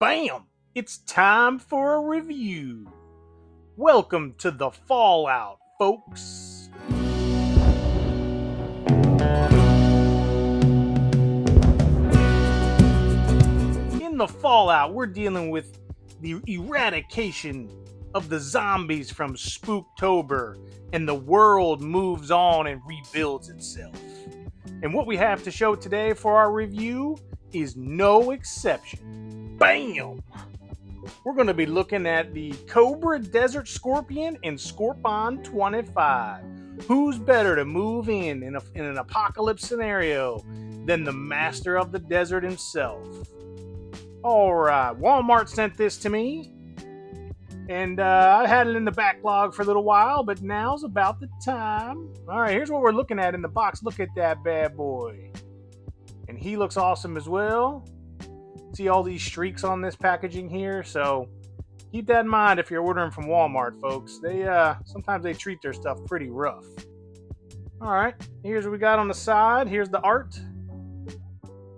Bam! It's time for a review. Welcome to the Fallout, folks. In the Fallout, we're dealing with the eradication of the zombies from Spooktober, and the world moves on and rebuilds itself. And what we have to show today for our review is no exception. Bam! We're going to be looking at the Cobra Desert Scorpion and Scorpion 25. Who's better to move in an apocalypse scenario than the master of the desert himself? Alright, Walmart sent this to me, and I had it in the backlog for a little while, but now's about the time. Alright, here's what we're looking at in the box. Look at that bad boy. And he looks awesome as well. See all these streaks on this packaging here, so keep that in mind if you're ordering from Walmart, folks. They sometimes they treat their stuff pretty rough. Alright, here's what we got on the side. Here's the art.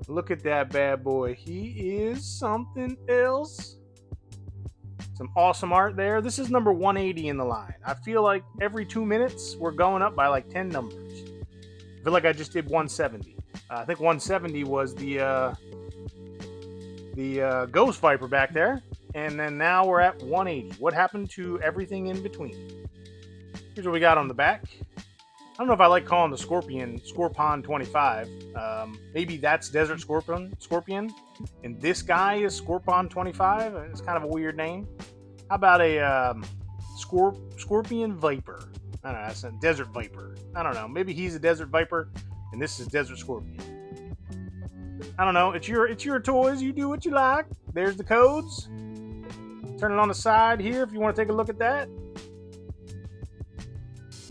Look at that bad boy. He is something else. Some awesome art there. This is number 180 in the line. I feel like every 2 minutes we're going up by like 10 numbers. I feel like I just did 170. I think 170 was the Ghost Viper back there, and then now we're at 180. What happened to everything in between? Here's what we got on the back. I don't know if I like calling the Scorpion 25. Maybe that's Desert Scorpion, and this guy is Scorpion 25. It's kind of a weird name. How about a Scorpion Viper? I don't know. That's a Desert Viper. I don't know. Maybe he's a Desert Viper, and this is Desert Scorpion. I don't know. It's your toys. You do what you like. There's the codes. Turn it on the side here if you want to take a look at that.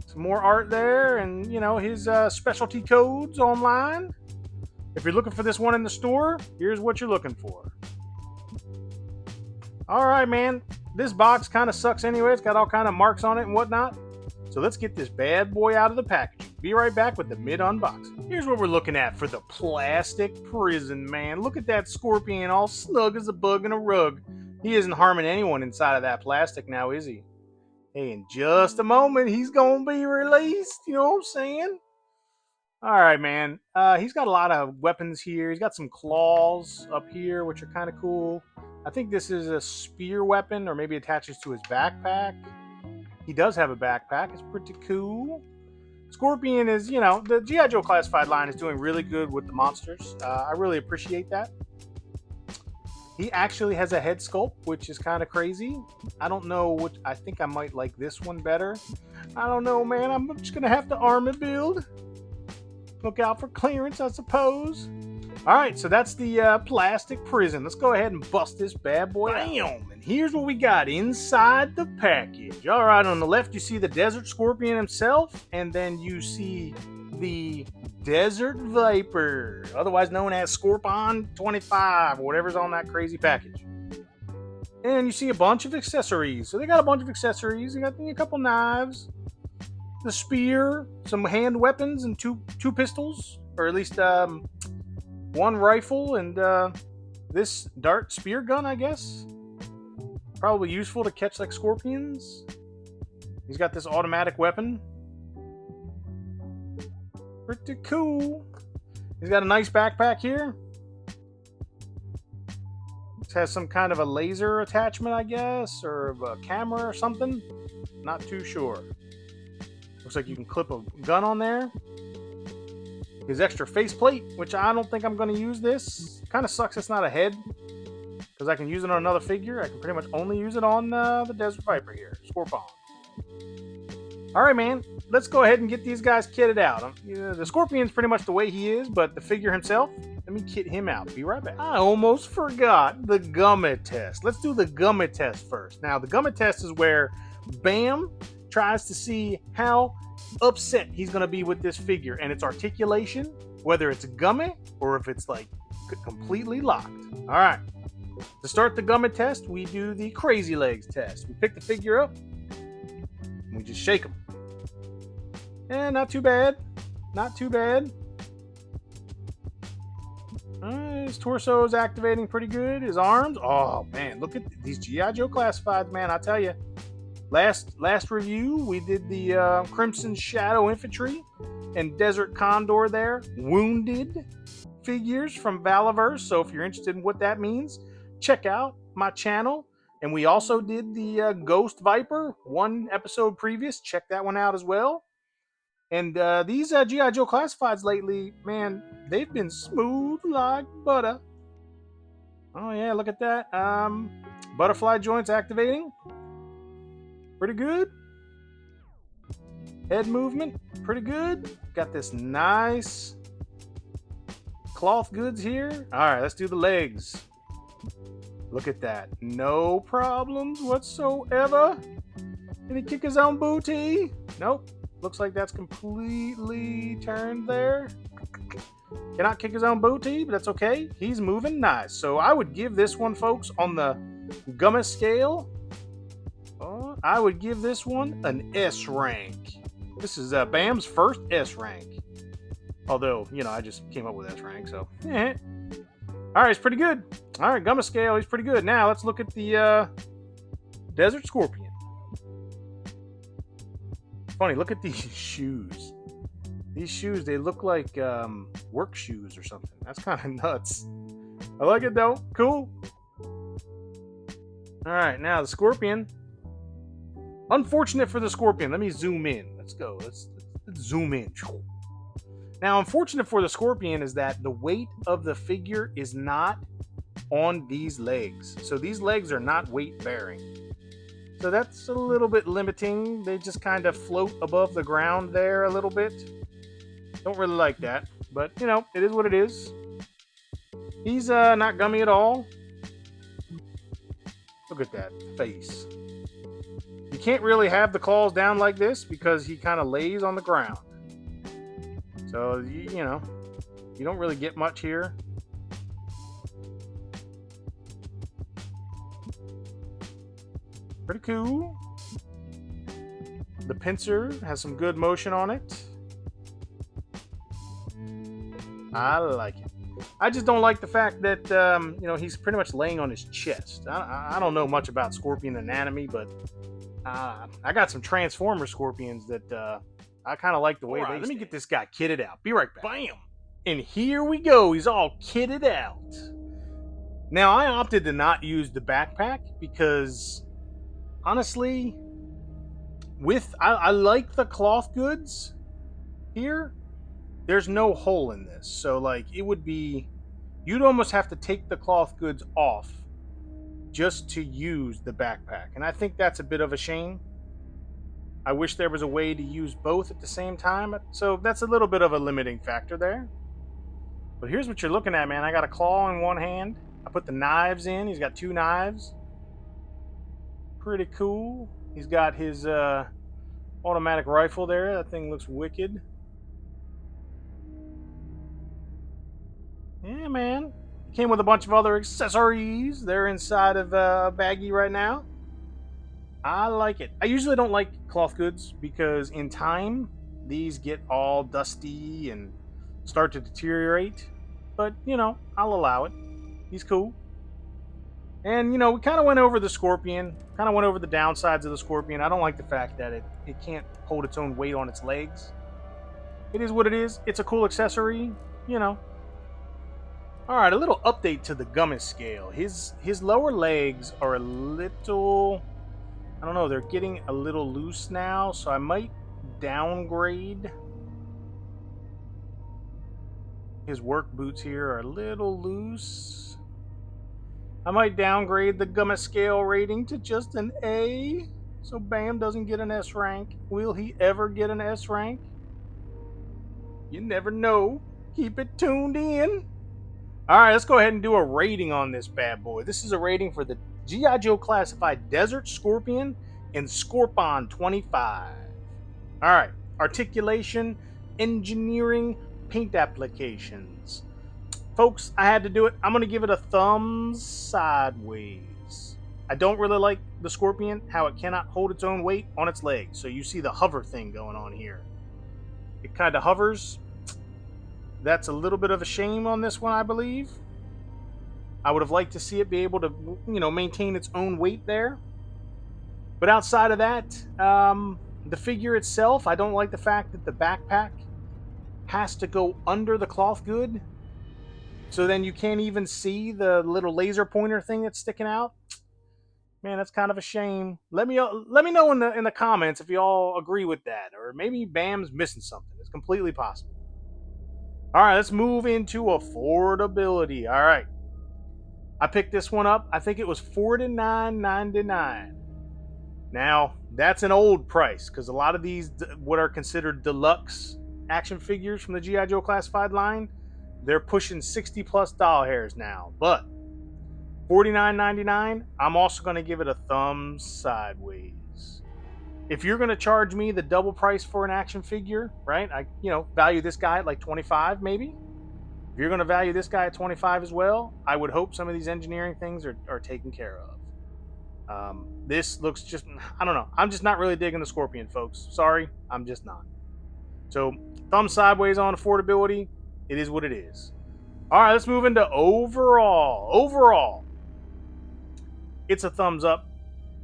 Some more art there, and his specialty codes online. If you're looking for this one in the store, here's what you're looking for. All right, man. This box kind of sucks anyway. It's got all kind of marks on it and whatnot. So let's get this bad boy out of the packaging. Be right back with the mid-unboxing. Here's what we're looking at for the plastic prison, man. Look at that Scorpion, all snug as a bug in a rug. He isn't harming anyone inside of that plastic now, is he? Hey, in just a moment, he's going to be released. You know what I'm saying? All right, man. He's got a lot of weapons here. He's got some claws up here, which are kind of cool. I think this is a spear weapon, or maybe attaches to his backpack. He does have a backpack. It's pretty cool. Scorpion is, the G.I. Joe Classified line is doing really good with the monsters. I really appreciate that. He actually has a head sculpt, which is kind of crazy. I don't know what. I think I might like this one better. I don't know, man. I'm just going to have to armor build. Look out for clearance, I suppose. All right, so that's the plastic prison. Let's go ahead and bust this bad boy out. Bam! And here's what we got inside the package. All right, on the left, you see the Desert Scorpion himself, and then you see the Desert Viper, otherwise known as Scorpion 25, or whatever's on that crazy package. And you see a bunch of accessories. So they got a bunch of accessories. They got a couple knives, the spear, some hand weapons, and two pistols, or at least one rifle, and this dart spear gun, I guess. Probably useful to catch like scorpions. He's got this automatic weapon. Pretty cool. He's got a nice backpack here. This has some kind of a laser attachment, I guess, or a camera or something. Not too sure. Looks like you can clip a gun on there. His extra faceplate, which I don't think I'm going to use this. Kind of sucks it's not a head, because I can use it on another figure. I can pretty much only use it on the Desert Viper here, Scorpion. All right, man. Let's go ahead and get these guys kitted out. The Scorpion's pretty much the way he is, but the figure himself, let me kit him out. Be right back. I almost forgot the Gummy test. Let's do the Gummy test first. Now, the Gummy test is where Bam tries to see how upset he's going to be with this figure and its articulation, whether it's gummy or if it's like completely locked. All right. To start the Gummy test, we do the Crazy Legs test. We pick the figure up and we just shake him. And not too bad. Not too bad. His torso is activating pretty good. His arms, oh man, look at these GI Joe classifieds, man. I tell you, last review we did the Crimson Shadow Infantry and Desert Condor there, wounded figures from Valaverse. So if you're interested in what that means, check out my channel. And we also did the Ghost Viper, one episode previous. Check that one out as well. And these GI Joe classifieds lately, man, they've been smooth like butter. Oh yeah, look at that. Butterfly joints activating. Pretty good. Head movement, pretty good. Got this nice cloth goods here. All right, let's do the legs. Look at that. No problems whatsoever. Can he kick his own booty? Nope. Looks like that's completely turned there. Cannot kick his own booty, but that's okay. He's moving nice. So I would give this one, folks, on the Gamma scale, I would give this one an S rank. This is Bam's first S rank. Although, you know, I just came up with S rank, so. All right, it's pretty good. All right, Gamma scale, he's pretty good. Now let's look at the Desert Scorpion. Funny, look at these shoes. These shoes, they look like work shoes or something. That's kind of nuts. I like it though. Cool. All right, now the Scorpion. Unfortunate for the Scorpion. Let me zoom in. Let's go. Let's zoom in. Now, unfortunate for the Scorpion is that the weight of the figure is not on these legs. So these legs are not weight bearing. So that's a little bit limiting. They just kind of float above the ground there a little bit. Don't really like that. But, you know, it is what it is. He's not gummy at all. Look at that face. You can't really have the claws down like this because he kind of lays on the ground. So, you know, you don't really get much here. Pretty cool. The pincer has some good motion on it. I like it. I just don't like the fact that, you know, he's pretty much laying on his chest. I don't know much about Scorpion anatomy, but I got some Transformer Scorpions that I kind of like the way they stand. Let me get this guy kitted out. Be right back. Bam! And here we go. He's all kitted out. Now, I opted to not use the backpack because, honestly, I like the cloth goods here. There's no hole in this. So, like, it would be... You'd almost have to take the cloth goods off just to use the backpack. And I think that's a bit of a shame. I wish there was a way to use both at the same time. So that's a little bit of a limiting factor there. But here's what you're looking at, man. I got a claw in one hand. I put the knives in. He's got 2 knives. Pretty cool. He's got his automatic rifle there. That thing looks wicked. Yeah, man. Came with a bunch of other accessories. They're inside of a baggie right now. I like it. I usually don't like cloth goods because in time, these get all dusty and start to deteriorate. But, you know, I'll allow it. He's cool. And, you know, we kind of went over the Scorpion. Kind of went over the downsides of the Scorpion. I don't like the fact that it can't hold its own weight on its legs. It is what it is. It's a cool accessory, you know. Alright, a little update to the Gummis scale. His lower legs are a little... I don't know, they're getting a little loose now, so I might downgrade. His work boots here are a little loose. I might downgrade the Gummis scale rating to just an A, so Bam doesn't get an S rank. Will he ever get an S rank? You never know. Keep it tuned in. Alright, let's go ahead and do a rating on this bad boy. This is a rating for the G.I. Joe Classified Desert Scorpion and Scorpon 25. Alright, articulation, engineering, paint applications. Folks, I had to do it. I'm going to give it a thumbs sideways. I don't really like the Scorpion, how it cannot hold its own weight on its legs. So you see the hover thing going on here. It kind of hovers. that's a little bit of a shame on this one, I believe. I would have liked to see it be able to, maintain its own weight there. But outside of that, the figure itself, I don't like the fact that the backpack has to go under the cloth good. So then you can't even see the little laser pointer thing that's sticking out. Man, that's kind of a shame. Let me know in the comments if you all agree with that, or maybe Bam's missing something. It's completely possible. All right, let's move into affordability. All right, I picked this one up. I think it was $49.99. Now that's an old price because a lot of these, what are considered deluxe action figures from the G.I. Joe classified line, they're pushing $60+ hairs now. But $49.99, I'm also going to give it a thumb sideways. If you're going to charge me the double price for an action figure, right? I value this guy at like 25 maybe. If you're going to value this guy at 25 as well, I would hope some of these engineering things are taken care of. This looks just, I don't know. I'm just not really digging the Scorpion, folks. Sorry, I'm just not. So, thumb sideways on affordability. It is what it is. All right, let's move into overall. Overall, it's a thumbs up.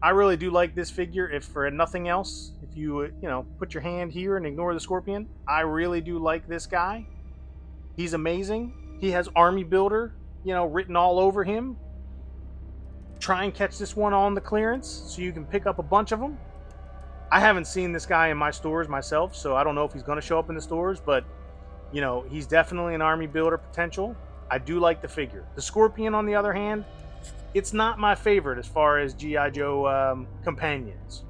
I really do like this figure. If for nothing else, if you put your hand here and ignore the Scorpion, I really do like this guy. He's amazing. He has Army Builder, written all over him. Try and catch this one on the clearance so you can pick up a bunch of them. I haven't seen this guy in my stores myself, so I don't know if he's going to show up in the stores, but he's definitely an Army Builder potential. I do like the figure. The Scorpion, on the other hand, it's not my favorite as far as G.I. Joe companions,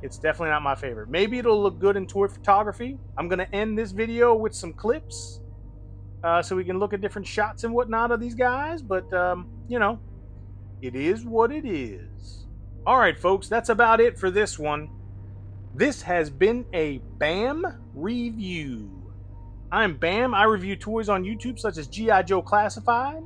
It's definitely not my favorite. Maybe it'll look good in toy photography. I'm going to end this video with some clips so we can look at different shots and whatnot of these guys, but, it is what it is. All right, folks, that's about it for this one. This has been a BAM review. I'm Bam. I review toys on YouTube such as G.I. Joe Classified,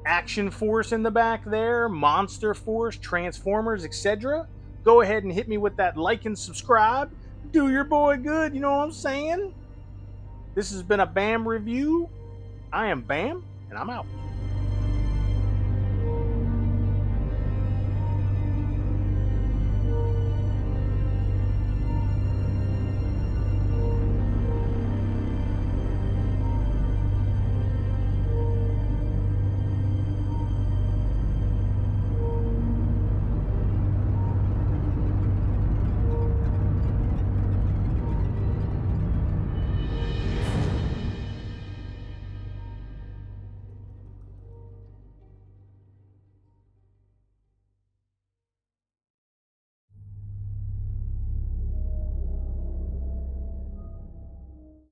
Action Force in the back there, Monster Force, Transformers, etc. Go ahead and hit me with that like and subscribe. Do your boy good, you know what I'm saying? This has been a BAM review. I am Bam, and I'm out.